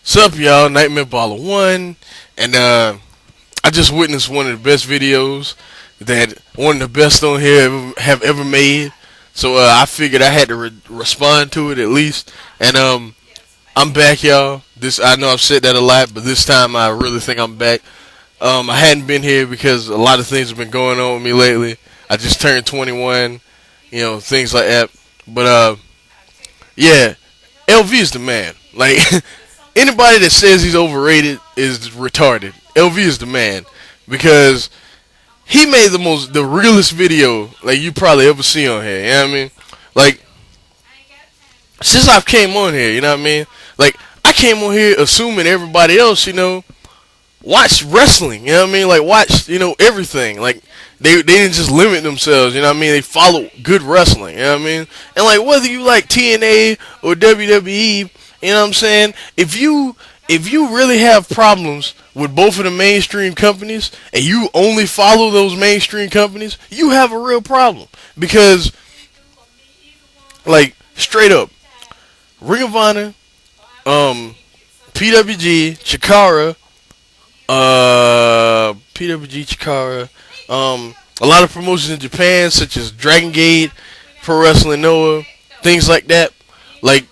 What's up, y'all? Nightmare Baller 1. And I just witnessed one of the best videos that one of the best on here have ever made. So I figured I had to respond to it at least. And I'm back, y'all. I know I've said that a lot, but this time I really think I'm back. I hadn't been here because a lot of things have been going on with me lately. I just turned 21, things like that. But yeah, LV is the man. Like anybody that says he's overrated is retarded. LV is the man because he made the realest video like you probably ever see on here. You know what I mean? Like since I've came on here, you know what I mean? Like I came on here assuming everybody else, watch wrestling. You know what I mean? Like watch, everything. Like they didn't just limit themselves. You know what I mean? They follow good wrestling. You know what I mean? And like whether you like TNA or WWE, you know what I'm saying? If you really have problems with both of the mainstream companies and you only follow those mainstream companies, you have a real problem. Because, like, straight up, Ring of Honor, PWG, Chikara, a lot of promotions in Japan such as Dragon Gate, Pro Wrestling Noah, things like that. Like,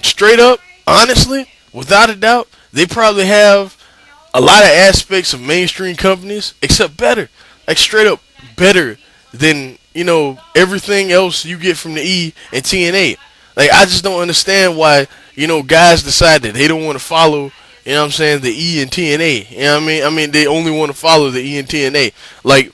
straight up, honestly, without a doubt, they probably have a lot of aspects of mainstream companies, except better. Like straight up better than, everything else you get from the E and TNA. Like I just don't understand why, guys decide that they don't want to follow, the E and TNA. You know what I mean? I mean they only want to follow the E and TNA. Like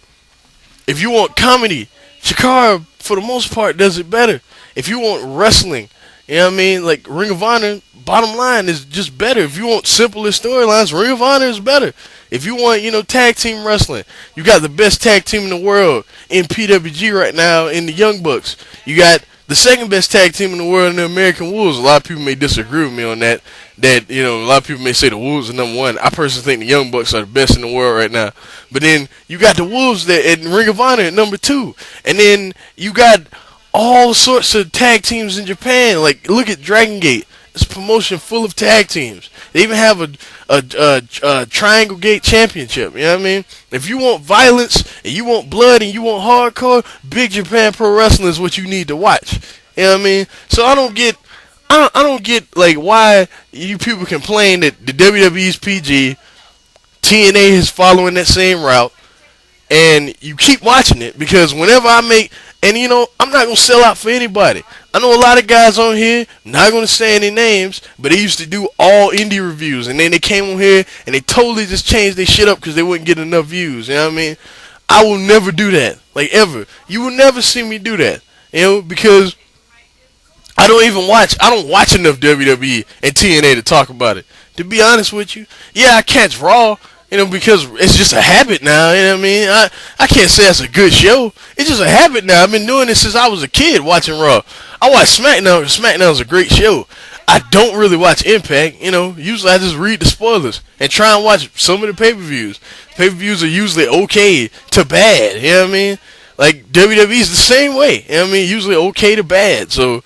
if you want comedy, Chikara for the most part does it better. If you want wrestling, you know what I mean? Like Ring of Honor, bottom line, is just better. If you want simpler storylines, Ring of Honor is better. If you want, tag team wrestling, you got the best tag team in the world in PWG right now in the Young Bucks. You got the second best tag team in the world in the American Wolves. A lot of people may disagree with me on that. A lot of people may say the Wolves are number one. I personally think the Young Bucks are the best in the world right now. But then you got the Wolves that at Ring of Honor at number 2. And then you got all sorts of tag teams in Japan. Like, look at Dragon Gate. It's a promotion full of tag teams. They even have a Triangle Gate Championship. You know what I mean? If you want violence and you want blood and you want hardcore, Big Japan Pro Wrestling is what you need to watch. You know what I mean? So I don't get like why you people complain that the WWE's PG, TNA is following that same route, and you keep watching it because whenever I make. And I'm not going to sell out for anybody. I know a lot of guys on here, not going to say any names, but they used to do all indie reviews. And then they came on here and they totally just changed their shit up because they wouldn't get enough views. You know what I mean? I will never do that. Like, ever. You will never see me do that. Because I don't watch enough WWE and TNA to talk about it. To be honest with you, yeah, I catch Raw. Because it's just a habit now, you know what I mean? I can't say it's a good show. It's just a habit now. I've been doing this since I was a kid watching Raw. I watch SmackDown. SmackDown's a great show. I don't really watch Impact, Usually I just read the spoilers and try and watch some of the pay-per-views. Pay-per-views are usually okay to bad, you know what I mean? Like, WWE's the same way, you know what I mean? Usually okay to bad. So,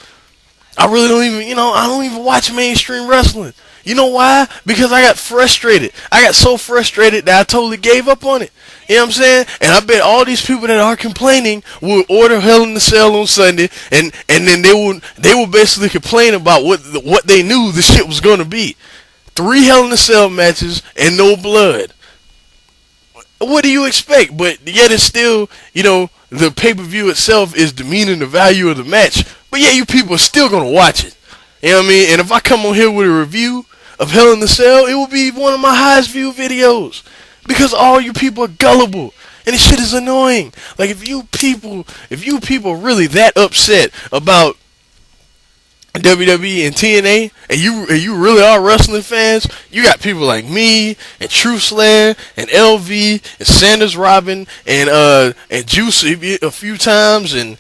I really don't even, I don't even watch mainstream wrestling. You know why? Because I got frustrated. I got so frustrated that I totally gave up on it. You know what I'm saying? And I bet all these people that are complaining will order Hell in the Cell on Sunday, and then they will basically complain about what they knew the shit was gonna be. 3 Hell in the Cell matches and no blood. What do you expect? But yet it's still, the pay-per-view itself is demeaning the value of the match. But yeah, you people are still gonna watch it. You know what I mean? And if I come on here with a review of Hell in the Cell, it will be one of my highest viewed videos. Because all you people are gullible. And this shit is annoying. Like if you people really that upset about WWE and TNA, and you really are wrestling fans, you got people like me and Truthslayer and LV and Sanders Robin and Juice a few times and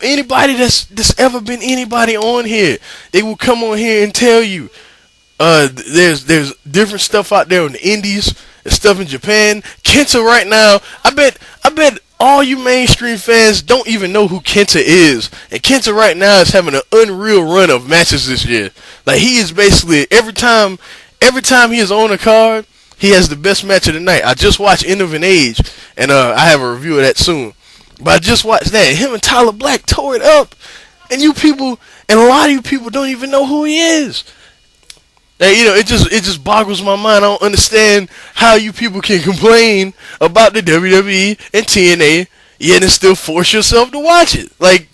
anybody that's ever been anybody on here, they will come on here and tell you there's different stuff out there on the indies and stuff in Japan. Kenta right now, I bet all you mainstream fans don't even know who Kenta is. And Kenta right now is having an unreal run of matches this year. Like, he is basically, every time he is on a card, he has the best match of the night. I just watched End of an Age, and I have a review of that soon. But I just watched that. Him and Tyler Black tore it up. And you people, and a lot of you people don't even know who he is. Like, it just boggles my mind. I don't understand how you people can complain about the WWE and TNA, yet and still force yourself to watch it. Like,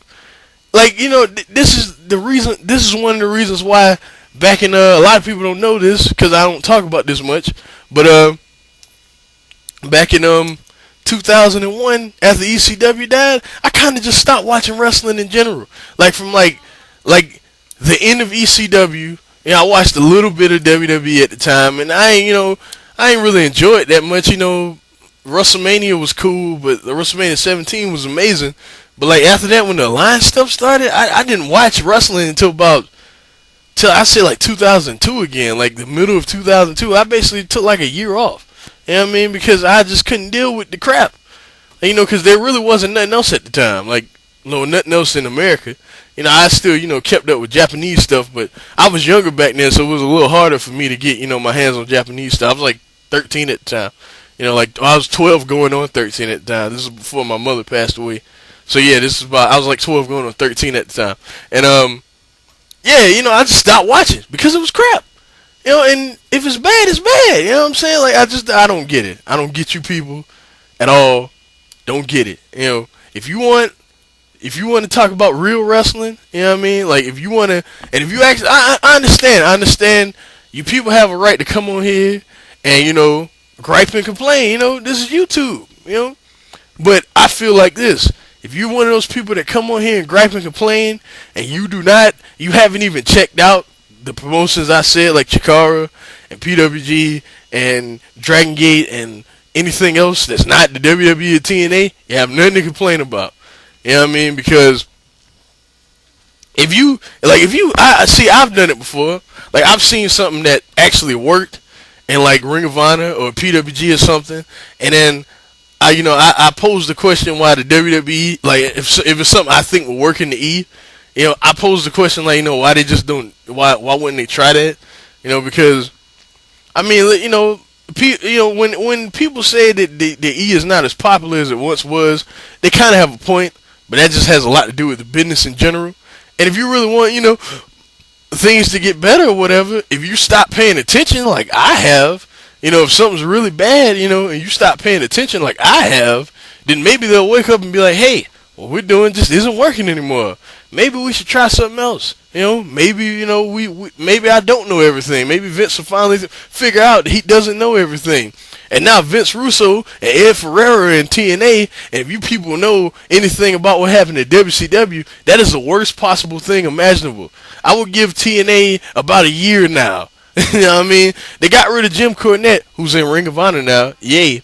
this is the reason. This is one of the reasons why back in a lot of people don't know this because I don't talk about this much. But back in 2001, after ECW died, I kind of just stopped watching wrestling in general. Like from like the end of ECW. I watched a little bit of WWE at the time, and I ain't really enjoy it that much. WrestleMania was cool, but the WrestleMania 17 was amazing. But like after that, when the Alliance stuff started, I didn't watch wrestling until I say like 2002 again, like the middle of 2002. I basically took like a year off. You know what I mean? Because I just couldn't deal with the crap. Because there really wasn't nothing else at the time. Like, nothing else in America. I still, kept up with Japanese stuff, but I was younger back then, so it was a little harder for me to get, my hands on Japanese stuff. I was like 13 at the time. Like I was 12 going on 13 at the time. This is before my mother passed away. So yeah, I was like 12 going on 13 at the time. And yeah, I just stopped watching because it was crap. And if it's bad, it's bad. You know what I'm saying? Like I don't get it. I don't get you people at all. Don't get it. If you want to talk about real wrestling, you know what I mean? Like if you want to, and if you actually, I understand. You people have a right to come on here and gripe and complain. This is YouTube. But I feel like this. If you're one of those people that come on here and gripe and complain, and you haven't even checked out the promotions I said, like Chikara and PWG and Dragon Gate and anything else that's not the WWE or TNA, you have nothing to complain about. You know what I mean? Because I've done it before. Like I've seen something that actually worked in like Ring of Honor or PWG or something, and then I posed the question why the WWE, like if it's something I think will work in the E, I posed the question like why they just don't, why wouldn't they try that? Because I mean when people say that the E is not as popular as it once was, they kind of have a point, but that just has a lot to do with the business in general. And if you really want things to get better or whatever, if you stop paying attention like I have. If something's really bad, and you stop paying attention like I have, then maybe they'll wake up and be like, hey, what we're doing just isn't working anymore. Maybe we should try something else. Maybe, maybe I don't know everything. Maybe Vince will finally figure out that he doesn't know everything. And now Vince Russo and Ed Ferreira and TNA, and if you people know anything about what happened at WCW, that is the worst possible thing imaginable. I would give TNA about a year now. You know what I mean? They got rid of Jim Cornette, who's in Ring of Honor now, yay,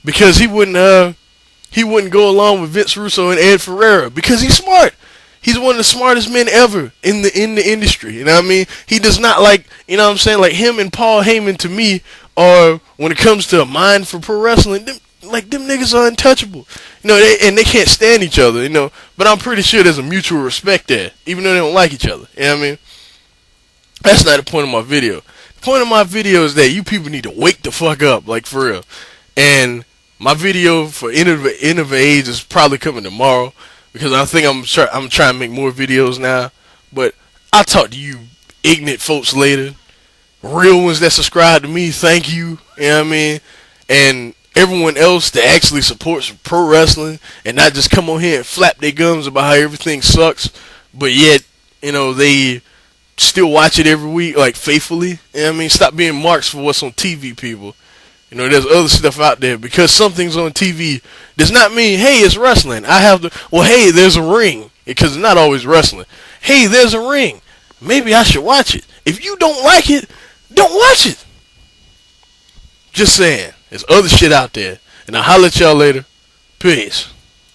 because he wouldn't go along with Vince Russo and Ed Ferreira because he's smart. He's one of the smartest men ever in the industry. You know what I mean? He does not like, you know what I'm saying? Like him and Paul Heyman to me are, when it comes to a mind for pro wrestling, them niggas are untouchable. And they can't stand each other. But I'm pretty sure there's a mutual respect there, even though they don't like each other. You know what I mean? That's not the point of my video. The point of my video is that you people need to wake the fuck up, like for real. And my video for End of Age is probably coming tomorrow because I think I'm trying to make more videos now. But I'll talk to you ignorant folks later. Real ones that subscribe to me, thank you. You know what I mean? And everyone else that actually supports pro wrestling and not just come on here and flap their gums about how everything sucks, but yet, they still watch it every week, like faithfully. You know what I mean? Stop being marks for what's on TV, people. There's other stuff out there. Because something's on TV does not mean, hey, it's wrestling. Hey, there's a ring. Because it's not always wrestling. Hey, there's a ring. Maybe I should watch it. If you don't like it, don't watch it. Just saying. There's other shit out there. And I'll holler at y'all later. Peace.